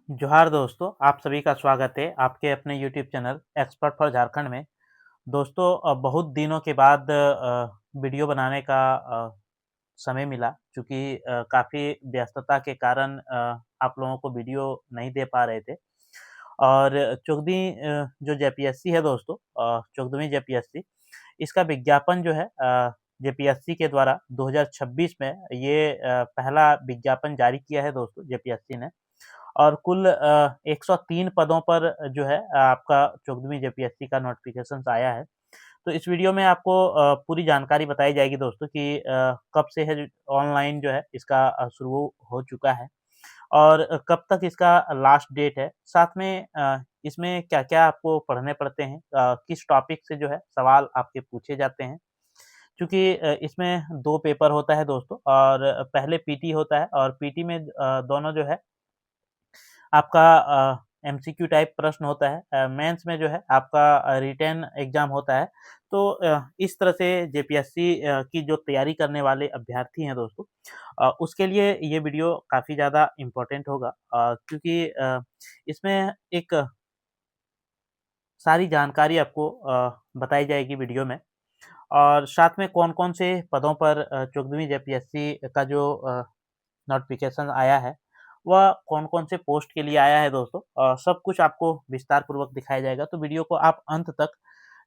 जोहार दोस्तों, आप सभी का स्वागत है आपके अपने YouTube channel expert for Jharkhand में। दोस्तों बहुत दिनों के बाद वीडियो बनाने का समय मिला क्योंकि काफ़ी व्यस्तता के कारण आप लोगों को वीडियो नहीं दे पा रहे थे। और 14वीं जो जेपीएससी है दोस्तों, 14वीं जेपीएससी, इसका विज्ञापन जो है जेपीएससी के द्वारा 2026 में ये पहला विज्ञापन जारी किया है दोस्तों जेपीएससी ने। और कुल 103 पदों पर जो है आपका 14वीं जेपीएससी का नोटिफ़िकेशंस आया है। तो इस वीडियो में आपको पूरी जानकारी बताई जाएगी दोस्तों कि कब से है ऑनलाइन जो है इसका शुरू हो चुका है और कब तक इसका लास्ट डेट है। साथ में इसमें क्या-क्या आपको पढ़ने पड़ते हैं, किस टॉपिक से जो है सवाल आपके पूछे जाते हैं। चूँकि इसमें 2 पेपर होता है दोस्तों और पहले पीटी होता है और पीटी में दोनों जो है आपका एमसीक्यू टाइप प्रश्न होता है। मेंस में जो है आपका रिटेन एग्ज़ाम होता है। तो इस तरह से जेपीएससी की जो तैयारी करने वाले अभ्यर्थी हैं दोस्तों, उसके लिए ये वीडियो काफ़ी ज़्यादा इम्पोर्टेंट होगा, क्योंकि इसमें एक सारी जानकारी आपको बताई जाएगी वीडियो में। और साथ में कौन-कौन से पदों पर 14वीं जेपीएससी का जो नोटिफ़िकेशन आया है, वह कौन-कौन से पोस्ट के लिए आया है दोस्तों, सब कुछ आपको विस्तार पूर्वक दिखाया जाएगा। तो वीडियो को आप अंत तक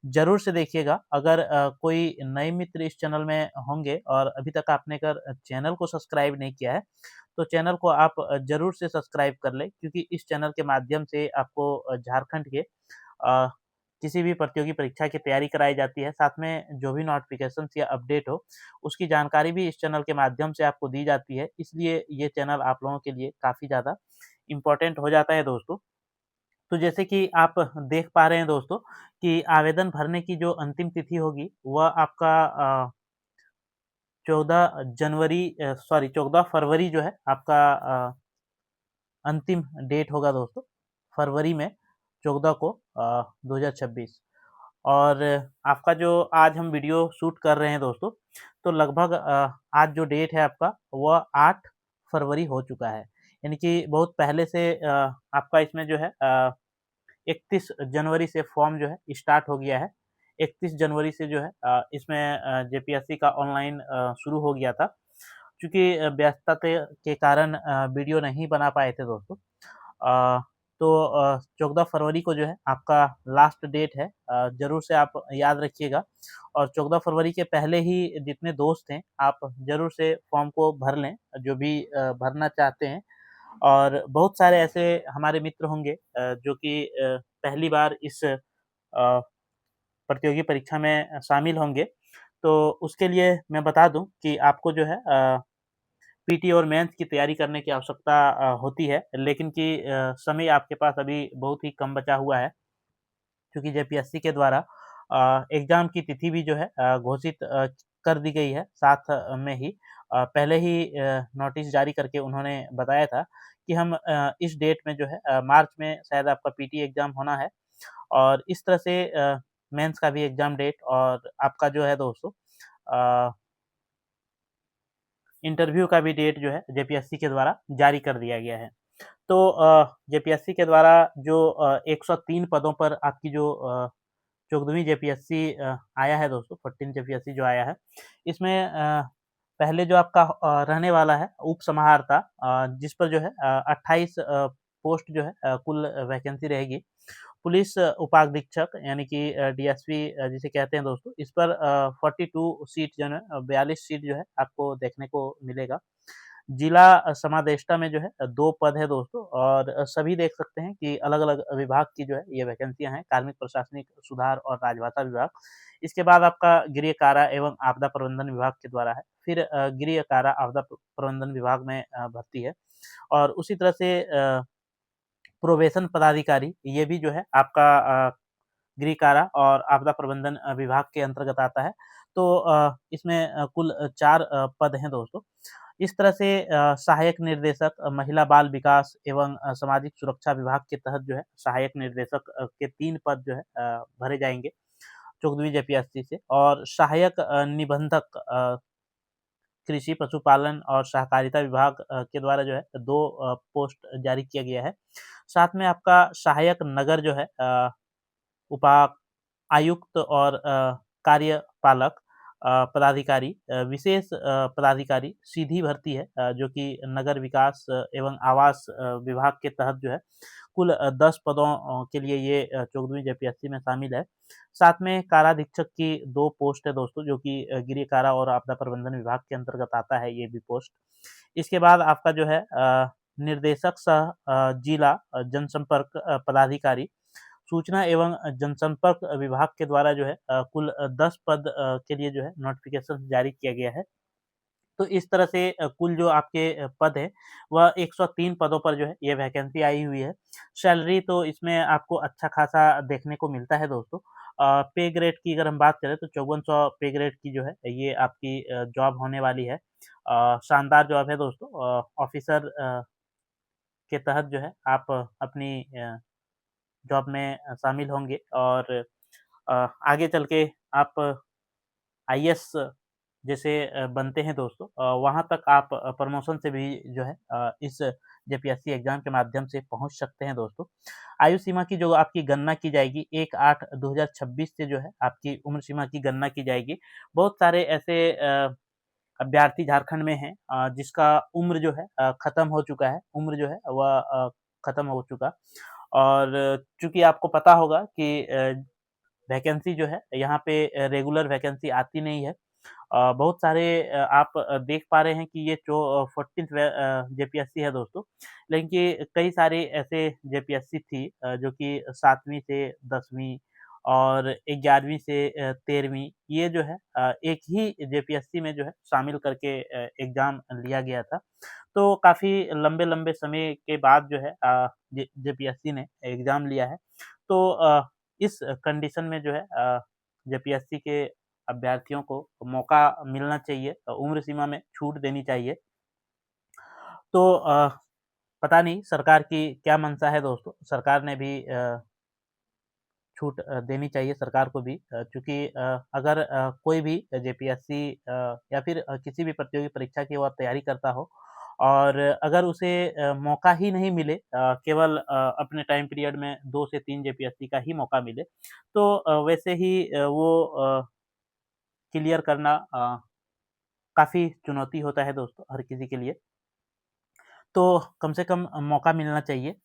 ज़रूर से देखिएगा। अगर कोई नए मित्र इस चैनल में होंगे और अभी तक आपने अगर चैनल को सब्सक्राइब नहीं किया है, तो चैनल को आप ज़रूर से सब्सक्राइब कर लें, क्योंकि इस चैनल के माध्यम से आपको झारखंड के अ, किसी भी प्रतियोगी परीक्षा की तैयारी कराई जाती है। साथ में जो भी नोटिफ़िकेशंस या अपडेट हो, उसकी जानकारी भी इस चैनल के माध्यम से आपको दी जाती है। इसलिए ये चैनल आप लोगों के लिए काफ़ी ज़्यादा इम्पोर्टेंट हो जाता है दोस्तों। तो जैसे कि आप देख पा रहे हैं दोस्तों कि आवेदन भरने की जो अंतिम तिथि होगी, वह आपका 14 फरवरी जो है आपका अंतिम डेट होगा दोस्तों। फरवरी में 14 को 2026। और आपका जो आज हम वीडियो शूट कर रहे हैं दोस्तों, तो लगभग आज जो डेट है आपका वह 8 फरवरी हो चुका है। यानी कि बहुत पहले से आपका इसमें जो है 31 जनवरी से फॉर्म जो है स्टार्ट हो गया है। 31 जनवरी से जो है इसमें जेपीएससी का ऑनलाइन शुरू हो गया था। चूँकि व्यस्तता के कारण वीडियो नहीं बना पाए थे दोस्तों। अ, तो 14 फरवरी को जो है आपका लास्ट डेट है, ज़रूर से आप याद रखिएगा। और 14 फरवरी के पहले ही जितने दोस्त हैं, आप ज़रूर से फॉर्म को भर लें, जो भी भरना चाहते हैं। और बहुत सारे ऐसे हमारे मित्र होंगे जो कि पहली बार इस प्रतियोगी परीक्षा में शामिल होंगे। तो उसके लिए मैं बता दूँ कि आपको जो है पीटी और मेंस की तैयारी करने की आवश्यकता होती है, लेकिन कि समय आपके पास अभी बहुत ही कम बचा हुआ है, क्योंकि जेपीएससी के द्वारा एग्ज़ाम की तिथि भी जो है घोषित कर दी गई है। साथ में ही पहले ही नोटिस जारी करके उन्होंने बताया था कि हम इस डेट में जो है मार्च में शायद आपका पीटी एग्ज़ाम होना है। और इस तरह से मेंस का भी एग्ज़ाम डेट और आपका जो है दोस्तों अ इंटरव्यू का भी डेट जो है जेपीएससी के द्वारा जारी कर दिया गया है। तो जेपीएससी के द्वारा जो 103 पदों पर आपकी जो 14वीं जेपीएससी आया है दोस्तों, 14 जेपीएससी जो आया है, इसमें पहले जो आपका रहने वाला है उपसमाहर्ता, जिस पर जो है 28 पोस्ट जो है कुल वैकेंसी रहेगी। पुलिस उपाधीक्षक यानी कि डीएसपी जिसे कहते हैं दोस्तों, इस पर 42 सीट जो है 42 सीट जो है आपको देखने को मिलेगा। जिला समादेष्टा में जो है 2 पद है दोस्तों, और सभी देख सकते हैं कि अलग-अलग विभाग की जो है ये वैकेंसियाँ हैं, कार्मिक प्रशासनिक सुधार और राजभाषा विभाग। इसके बाद आपका गृह कारा एवं आपदा प्रबंधन विभाग के द्वारा है। फिर गृह कारा आपदा प्रबंधन विभाग में भर्ती है। और उसी तरह से प्रोबेशन पदाधिकारी, ये भी जो है आपका गृह कारा और आपदा प्रबंधन विभाग के अंतर्गत आता है। तो इसमें कुल 4 पद हैं दोस्तों। इस तरह से सहायक निर्देशक महिला बाल विकास एवं सामाजिक सुरक्षा विभाग के तहत जो है सहायक निर्देशक के 3 पद जो है भरे जाएँगे 14वीं जेपीएससी से। और सहायक निबंधक कृषि पशुपालन और सहकारिता विभाग के द्वारा जो है 2 पोस्ट जारी किया गया है। साथ में आपका सहायक नगर जो है उपा आयुक्त और कार्यपालक पदाधिकारी विशेष पदाधिकारी सीधी भर्ती है जो कि नगर विकास एवं आवास विभाग के तहत जो है कुल 10 पदों के लिए ये 14वीं जेपीएससी में शामिल है। साथ में काराधीक्षक की 2 पोस्ट है दोस्तों जो कि गृह कारा और आपदा प्रबंधन विभाग के अंतर्गत आता है ये भी पोस्ट। इसके बाद आपका जो है निर्देशक सह जिला जनसंपर्क पदाधिकारी सूचना एवं जनसंपर्क विभाग के द्वारा जो है कुल 10 पद के लिए जो है नोटिफिकेशन जारी किया गया है। तो इस तरह से कुल जो आपके पद है वह 103 पदों पर जो है ये वैकेंसी आई हुई है। सैलरी तो इसमें आपको अच्छा खासा देखने को मिलता है दोस्तों। पे ग्रेड की अगर हम बात करें तो 5400 पे ग्रेड की जो है ये आपकी जॉब होने वाली है। शानदार जॉब है दोस्तों। ऑफिसर के तहत जो है आप अपनी जॉब में शामिल होंगे और आगे चल के आप आईएएस जैसे बनते हैं दोस्तों वहाँ तक आप प्रमोशन से भी जो है इस जेपीएससी एग्ज़ाम के माध्यम से पहुँच सकते हैं दोस्तों। आयु सीमा की जो आपकी गणना की जाएगी 1/8/2026 से जो है आपकी उम्र सीमा की गणना की जाएगी। बहुत सारे ऐसे अभ्यर्थी झारखंड में हैं जिसका उम्र जो है ख़त्म हो चुका है। उम्र जो है वह ख़त्म हो चुका और चूँकि आपको पता होगा कि वैकेंसी जो है यहाँ पे रेगुलर वैकेंसी आती नहीं है। बहुत सारे आप देख पा रहे हैं कि ये जो 14th जेपीएससी है दोस्तों, लेकिन कि कई सारे ऐसे जेपीएससी थी जो कि 7वीं से 10वीं और 11वीं से 13वीं ये जो है एक ही जेपीएससी में जो है शामिल करके एग्ज़ाम लिया गया था। तो काफ़ी लंबे-लंबे समय के बाद जो है जेपीएससी ने एग्ज़ाम लिया है। तो इस कंडीशन में जो है जेपीएससी के अभ्यर्थियों को मौका मिलना चाहिए, उम्र सीमा में छूट देनी चाहिए। तो पता नहीं सरकार की क्या मंशा है दोस्तों, सरकार ने भी छूट देनी चाहिए सरकार को भी चूँकि अगर कोई भी जेपीएससी या फिर किसी भी प्रतियोगी परीक्षा की वो तैयारी करता हो और अगर उसे मौका ही नहीं मिले केवल अपने टाइम पीरियड में 2 से 3 जेपीएससी का ही मौका मिले, तो वैसे ही वो क्लियर करना काफ़ी चुनौती होता है दोस्तों हर किसी के लिए। तो कम से कम मौका मिलना चाहिए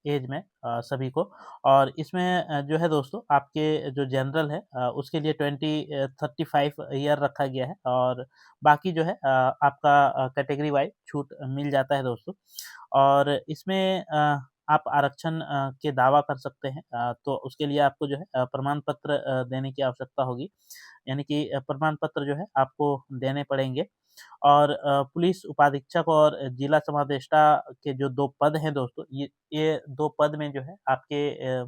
ऐज में सभी को और इसमें जो है दोस्तों आपके जो जनरल है उसके लिए 35 ईयर रखा गया है और बाकी जो है आपका कैटेगरी वाइज़ छूट मिल जाता है दोस्तों। और इसमें आप आरक्षण के दावा कर सकते हैं तो उसके लिए आपको जो है प्रमाण पत्र देने की आवश्यकता होगी। यानी कि प्रमाण पत्र जो है आपको देने पड़ेंगे और पुलिस उपाधीक्षक और जिला समादेष्टा के जो 2 पद हैं दोस्तों, ये 2 पद में जो है आपके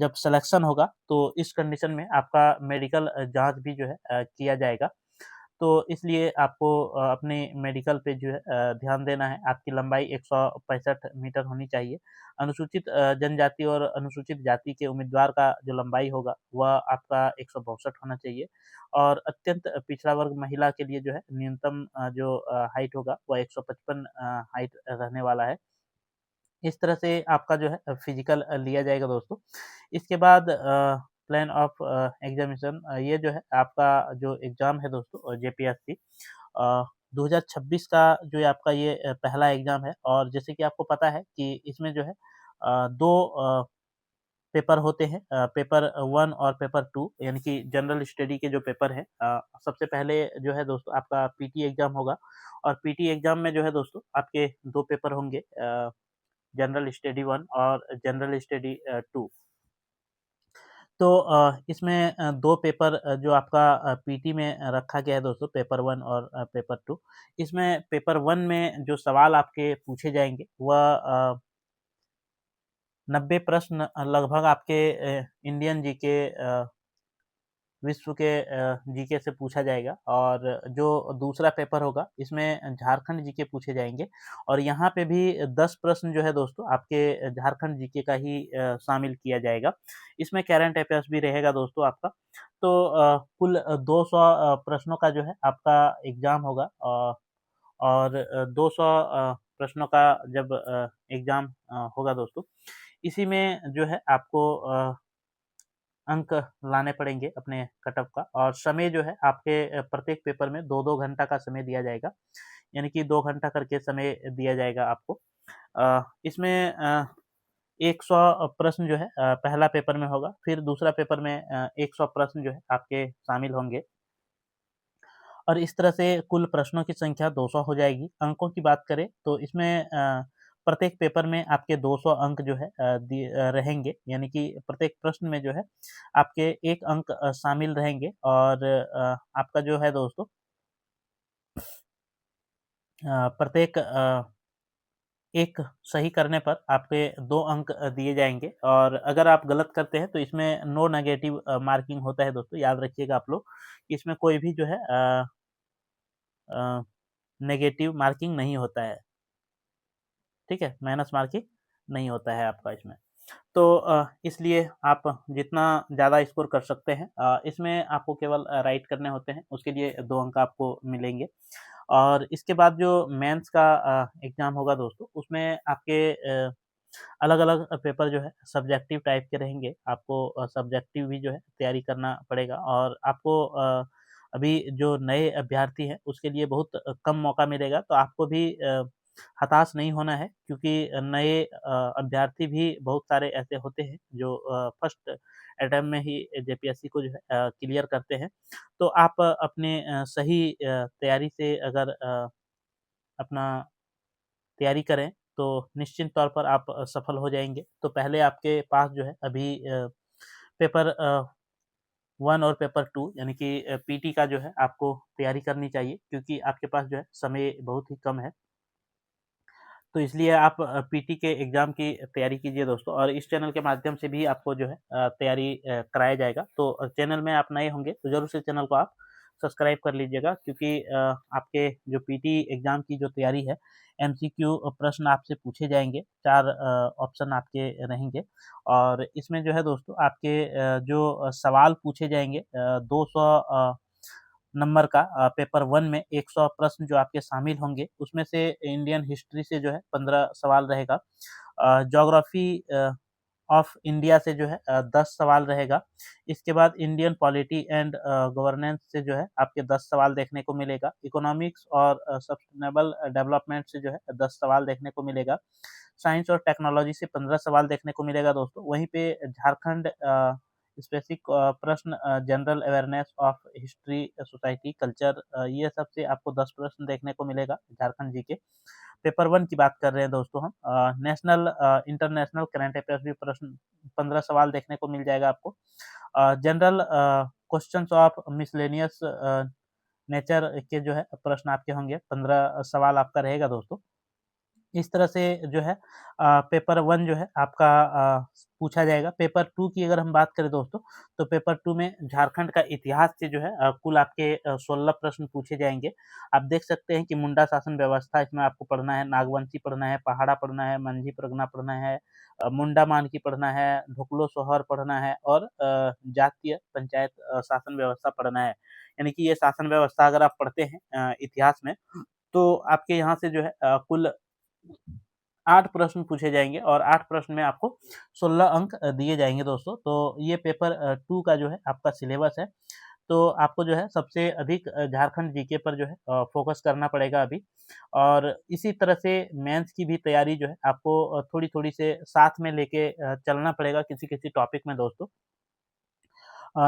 जब सिलेक्शन होगा तो इस कंडीशन में आपका मेडिकल जाँच भी जो है किया जाएगा। तो इसलिए आपको अपने मेडिकल पे जो है ध्यान देना है। आपकी लंबाई 165 मीटर होनी चाहिए। अनुसूचित जनजाति और अनुसूचित जाति के उम्मीदवार का जो लंबाई होगा वह आपका 162 होना चाहिए और अत्यंत पिछड़ा वर्ग महिला के लिए जो है न्यूनतम जो हाइट होगा वह 155 हाइट रहने वाला है। इस तरह से आपका जो है फिज़िकल लिया जाएगा दोस्तों। इसके बाद प्लान ऑफ एग्ज़ामिनेशन ये जो है आपका जो एग्ज़ाम है दोस्तों जेपीएससी 2026 का जो है आपका ये पहला एग्ज़ाम है और जैसे कि आपको पता है कि इसमें जो है 2 पेपर होते हैं पेपर 1 और पेपर 2 यानी कि जनरल स्टडी के जो पेपर हैं सबसे पहले जो है दोस्तों आपका पीटी एग्ज़ाम होगा और पीटी एग्ज़ाम में जो है दोस्तों आपके 2 पेपर होंगे जनरल स्टडी 1 और जनरल स्टडी 2। तो इसमें 2 पेपर जो आपका पीटी में रखा गया है दोस्तों पेपर 1 और पेपर 2 इसमें पेपर 1 में जो सवाल आपके पूछे जाएँगे वह 90 प्रश्न लगभग आपके इंडियन जीके विश्व के जीके से पूछा जाएगा और जो दूसरा पेपर होगा इसमें झारखंड जीके पूछे जाएँगे और यहाँ पे भी 10 प्रश्न जो है दोस्तों आपके झारखंड जीके का ही शामिल किया जाएगा। इसमें करंट अफेयर्स भी रहेगा दोस्तों आपका। तो कुल 200 प्रश्नों का जो है आपका एग्ज़ाम होगा, और 200 प्रश्नों का जब एग्ज़ाम होगा दोस्तों, इसी में जो है आपको अंक लाने पड़ेंगे अपने कट ऑफ का, और समय जो है आपके प्रत्येक पेपर में 2-2 घंटा का समय दिया जाएगा, यानी कि 2 घंटा करके समय दिया जाएगा आपको। इसमें 100 प्रश्न जो है पहला पेपर में होगा, फिर दूसरा पेपर में 100 प्रश्न जो है आपके शामिल होंगे, और इस तरह से कुल प्रश्नों की संख्या 200 हो जाएगी। अंकों की बात करें तो इसमें प्रत्येक पेपर में आपके 200 अंक जो है रहेंगे, यानी कि प्रत्येक प्रश्न में जो है आपके 1 अंक शामिल रहेंगे, और आपका जो है दोस्तों प्रत्येक एक सही करने पर आपके 2 अंक दिए जाएँगे, और अगर आप गलत करते हैं तो इसमें नो नेगेटिव मार्किंग होता है दोस्तों, याद रखिएगा आप लोग। इसमें कोई भी जो है अ, नेगेटिव मार्किंग नहीं होता है, ठीक है? माइनस मार्किंग नहीं होता है आपका इसमें। तो इसलिए आप जितना ज़्यादा स्कोर कर सकते हैं, इसमें आपको केवल राइट करने होते हैं, उसके लिए 2 अंक आपको मिलेंगे। और इसके बाद जो मेंस का एग्ज़ाम होगा दोस्तों, उसमें आपके अलग-अलग पेपर जो है सब्जेक्टिव टाइप के रहेंगे। आपको सब्जेक्टिव भी जो है तैयारी करना पड़ेगा, और आपको अभी जो नए अभ्यर्थी हैं उसके लिए बहुत कम मौका मिलेगा, तो आपको भी हताश नहीं होना है, क्योंकि नए अभ्यर्थी भी बहुत सारे ऐसे होते हैं जो फर्स्ट अटेम्प्ट में ही जेपीएससी को जो है क्लियर करते हैं। तो आप अपने सही तैयारी से अगर अपना तैयारी करें, तो निश्चित तौर पर आप सफल हो जाएँगे। तो पहले आपके पास जो है अभी पेपर 1 और पेपर 2, यानी कि पीटी का जो है आपको तैयारी करनी चाहिए, क्योंकि आपके पास जो है समय बहुत ही कम है। तो इसलिए आप पीटी के एग्ज़ाम की तैयारी कीजिए दोस्तों, और इस चैनल के माध्यम से भी आपको जो है तैयारी कराया जाएगा। तो चैनल में आप नए होंगे तो ज़रूर से चैनल को आप सब्सक्राइब कर लीजिएगा, क्योंकि आपके जो पीटी एग्ज़ाम की जो तैयारी है, एमसीक्यू प्रश्न आपसे पूछे जाएँगे, 4 ऑप्शन आपके रहेंगे, और इसमें जो है दोस्तों आपके जो सवाल पूछे जाएँगे 200 नंबर का, पेपर 1 में 100 प्रश्न जो आपके शामिल होंगे, उसमें से इंडियन हिस्ट्री से जो है 15 सवाल रहेगा। ज्योग्राफ़ी ऑफ इंडिया से जो है 10 सवाल रहेगा। इसके बाद इंडियन पॉलिटी एंड गवर्नेंस से जो है आपके 10 सवाल देखने को मिलेगा। इकोनॉमिक्स और सस्टेनेबल डेवलपमेंट से जो है 10 सवाल देखने को मिलेगा। साइंस और टेक्नोलॉजी से 15 सवाल देखने को मिलेगा दोस्तों। वहीं पे झारखंड स्पेसिफिक प्रश्न, general awareness of history, society, culture, ये सब से आपको 10 प्रश्न देखने को मिलेगा झारखंड जीके। पेपर 1 की बात कर रहे हैं दोस्तों हम। नेशनल इंटरनेशनल करंट अफेयर्स भी प्रश्न 15 सवाल देखने को मिल जाएगा आपको। General questions of miscellaneous nature के जो है प्रश्न आपके होंगे, 15 सवाल आपका रहेगा दोस्तों। इस तरह से जो है पेपर 1 जो है आपका पूछा जाएगा। पेपर 2 की अगर हम बात करें दोस्तों, तो पेपर 2 में झारखंड का इतिहास से जो है कुल आपके 16 प्रश्न पूछे जाएँगे। आप देख सकते हैं कि मुंडा शासन व्यवस्था इसमें आपको पढ़ना है, नागवंशी पढ़ना है, पहाड़ा पढ़ना है, मंझी परगना पढ़ना है, मुंडा मानकी पढ़ना है, ढोकलो सोहर पढ़ना है, और जातीय पंचायत शासन व्यवस्था पढ़ना है। यानी कि ये शासन व्यवस्था अगर आप पढ़ते हैं इतिहास में, तो आपके यहाँ से जो है कुल 8 प्रश्न पूछे जाएँगे, और 8 प्रश्न में आपको 16 अंक दिए जाएँगे दोस्तों। तो ये पेपर 2 का जो है आपका सिलेबस है। तो आपको जो है सबसे अधिक झारखंड जीके पर जो है फ़ोकस करना पड़ेगा अभी, और इसी तरह से मेंस की भी तैयारी जो है आपको थोड़ी-थोड़ी से साथ में लेके चलना पड़ेगा किसी-किसी टॉपिक में दोस्तों।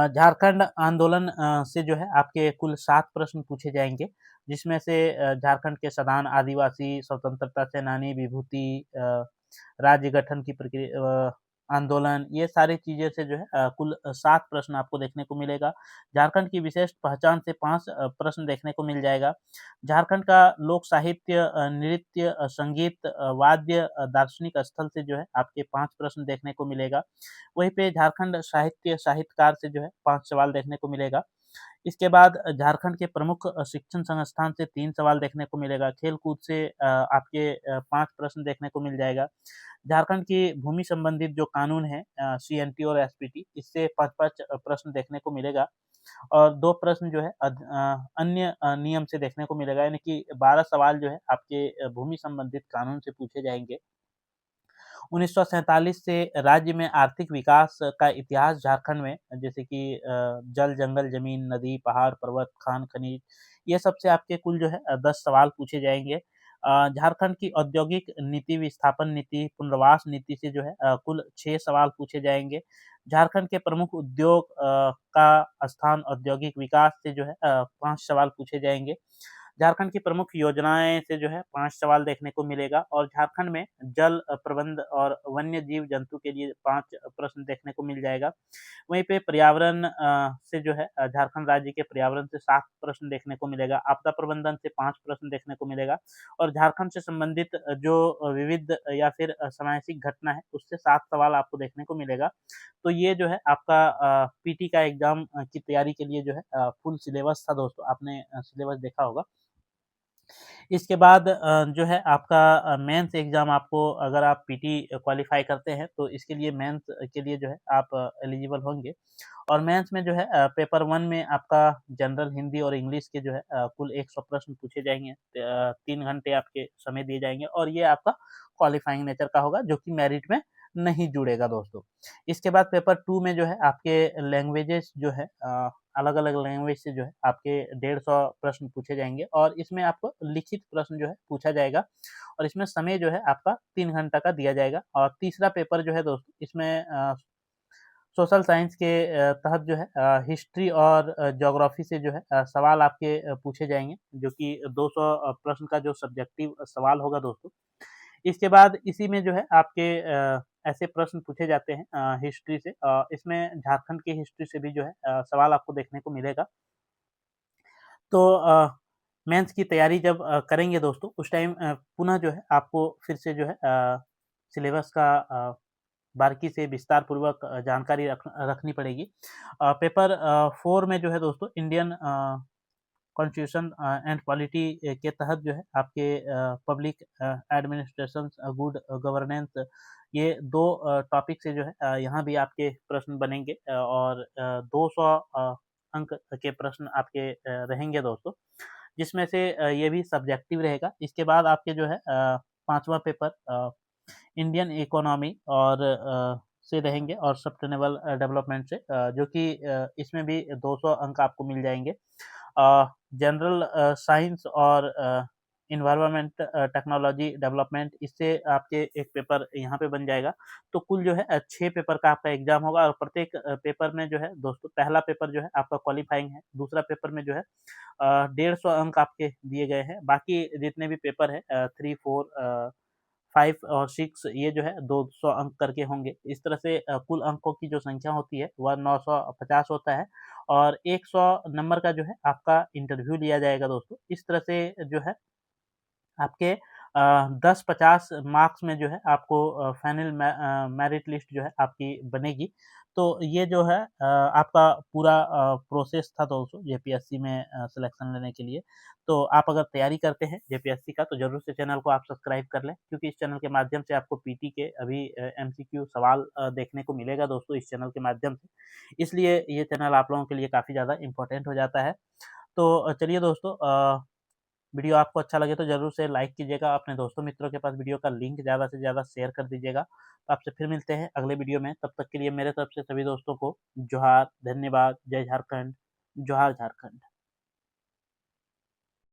झारखंड आंदोलन से जो है आपके कुल 7 प्रश्न पूछे जाएँगे, जिसमें से झारखंड के सदान आदिवासी, स्वतंत्रता सेनानी, विभूति, राज्य गठन की आंदोलन, ये सारी चीज़ें से जो है कुल 7 प्रश्न आपको देखने को मिलेगा। झारखंड की विशेष पहचान से 5 प्रश्न देखने को मिल जाएगा। झारखंड का लोक साहित्य, नृत्य, संगीत, वाद्य, दार्शनिक स्थल से जो है आपके 5 प्रश्न देखने को मिलेगा। वहीं पे झारखंड साहित्य साहित्यकार से जो है 5 सवाल देखने को मिलेगा। इसके बाद झारखंड के प्रमुख शिक्षण संस्थान से 3 सवाल देखने को मिलेगा। खेल-कूद से आपके 5 प्रश्न देखने को मिल जाएगा। झारखंड की भूमि संबंधित जो कानून है सीएनटी और एसपीटी, इससे 5-5 प्रश्न देखने को मिलेगा और 2 प्रश्न जो है अन्य नियम से देखने को मिलेगा, यानी कि 12 सवाल जो है आपके भूमि संबंधित कानून से पूछे जाएँगे। 1947 से राज्य में आर्थिक विकास का इतिहास झारखंड में, जैसे कि जल, जंगल, ज़मीन, नदी, पहाड़, पर्वत, खान, खनिज, ये सब से आपके कुल जो है 10 सवाल पूछे जाएँगे। झारखंड की औद्योगिक नीति, विस्थापन नीति, पुनर्वास नीति से जो है कुल 6 सवाल पूछे जाएँगे। झारखंड के प्रमुख उद्योग का स्थान, औद्योगिक विकास से जो है 5 सवाल पूछे जाएँगे। झारखंड की प्रमुख योजनाएँ से जो है 5 सवाल देखने को मिलेगा और झारखंड में जल प्रबंध और वन्य जीव जंतु के लिए 5 प्रश्न देखने को मिल जाएगा। वहीं पे पर्यावरण से जो है झारखंड राज्य के पर्यावरण से 7 प्रश्न देखने को मिलेगा, आपदा प्रबंधन से 5 प्रश्न देखने को मिलेगा और झारखंड से संबंधित जो विविध या फिर सामाजिक घटना है, उससे 7 सवाल आपको देखने को मिलेगा। तो ये जो है आपका पीटी का एग्ज़ाम की तैयारी के लिए जो है फुल सिलेबस था दोस्तों, आपने सिलेबस देखा होगा। इसके बाद जो है आपका मेंस एग्ज़ाम, आपको अगर आप पीटी क्वालीफ़ाई करते हैं, तो इसके लिए मेंस के लिए जो है आप एलिजिबल होंगे और मेंस में जो है पेपर 1 में आपका जनरल, हिंदी और इंग्लिश के जो है कुल 100 प्रश्न पूछे जाएँगे। 3 घंटे आपके समय दिए जाएँगे और ये आपका क्वालीफ़ाइंग नेचर का होगा, जो कि मेरिट में नहीं जुड़ेगा दोस्तों। इसके बाद पेपर 2 में जो है आपके लैंग्वेजेज़ जो है अलग-अलग लैंग्वेज से जो है आपके 150 प्रश्न पूछे जाएँगे और इसमें आपको लिखित प्रश्न जो है पूछा जाएगा और इसमें समय जो है आपका 3 घंटा का दिया जाएगा और तीसरा पेपर जो है दोस्तों, इसमें सोशल साइंस के तहत जो है हिस्ट्री और ज्योग्राफी से जो है सवाल आपके पूछे जाएँगे, जो कि 200 प्रश्न का जो सब्जेक्टिव सवाल होगा दोस्तों। इसके बाद इसी में जो है आपके ऐसे प्रश्न पूछे जाते हैं हिस्ट्री से, इसमें झारखंड की हिस्ट्री से भी जो है सवाल आपको देखने को मिलेगा। तो मेंस की तैयारी जब करेंगे दोस्तों, उस टाइम पुनः जो है आपको फिर से जो है सिलेबस का बारीकी से विस्तार पूर्वक जानकारी रखनी पड़ेगी। पेपर 4 में जो है दोस्तों इंडियन कॉन्स्टिट्यूशन एंड पॉलिटी के तहत जो है आपके पब्लिक एडमिनिस्ट्रेशन, गुड गवर्नेंस, ये 2 टॉपिक से जो है यहाँ भी आपके प्रश्न बनेंगे और 200 अंक के प्रश्न आपके रहेंगे दोस्तों, जिसमें से ये भी सब्जेक्टिव रहेगा। इसके बाद आपके जो है 5वां पेपर इंडियन इकोनॉमी और से रहेंगे और सस्टेनेबल डेवलपमेंट से, जो कि इसमें भी 200 अंक आपको मिल जाएँगे। जनरल साइंस और एनवायरनमेंट टेक्नोलॉजी डेवलपमेंट, इससे आपके एक पेपर यहाँ पे बन जाएगा। तो कुल जो है 6 पेपर का आपका एग्ज़ाम होगा और प्रत्येक पेपर में जो है दोस्तों, पहला पेपर जो है आपका क्वालीफाइंग है, दूसरा पेपर में जो है 150 अंक आपके दिए गए हैं। बाकी जितने भी पेपर हैं 3, 4 5 और 6, ये जो है 200 अंक करके होंगे। इस तरह से कुल अंकों की जो संख्या होती है वह 950 होता है और 100 नंबर का जो है आपका इंटरव्यू लिया जाएगा दोस्तों। इस तरह से जो है आपके 10-50 मार्क्स में जो है आपको फाइनल मेरिट लिस्ट जो है आपकी बनेगी। तो ये जो है आपका पूरा प्रोसेस था दोस्तों जेपीएससी में सिलेक्शन लेने के लिए। तो आप अगर तैयारी करते हैं जेपीएससी का, तो ज़रूर से चैनल को आप सब्सक्राइब कर लें, क्योंकि इस चैनल के माध्यम से आपको पीटी के अभी एमसीक्यू सवाल देखने को मिलेगा दोस्तों, इस चैनल के माध्यम से। इसलिए ये चैनल आप लोगों के लिए काफ़ी ज़्यादा इम्पोर्टेंट हो जाता है। तो चलिए दोस्तों, वीडियो आपको अच्छा लगे तो ज़रूर से लाइक कीजिएगा, अपने दोस्तों मित्रों के पास वीडियो का लिंक ज़्यादा से ज़्यादा शेयर कर दीजिएगा। तो आपसे फिर मिलते हैं अगले वीडियो में, तब तक के लिए मेरे तरफ से सभी दोस्तों को जोहार, धन्यवाद, जय झारखंड, जोहार झारखंड।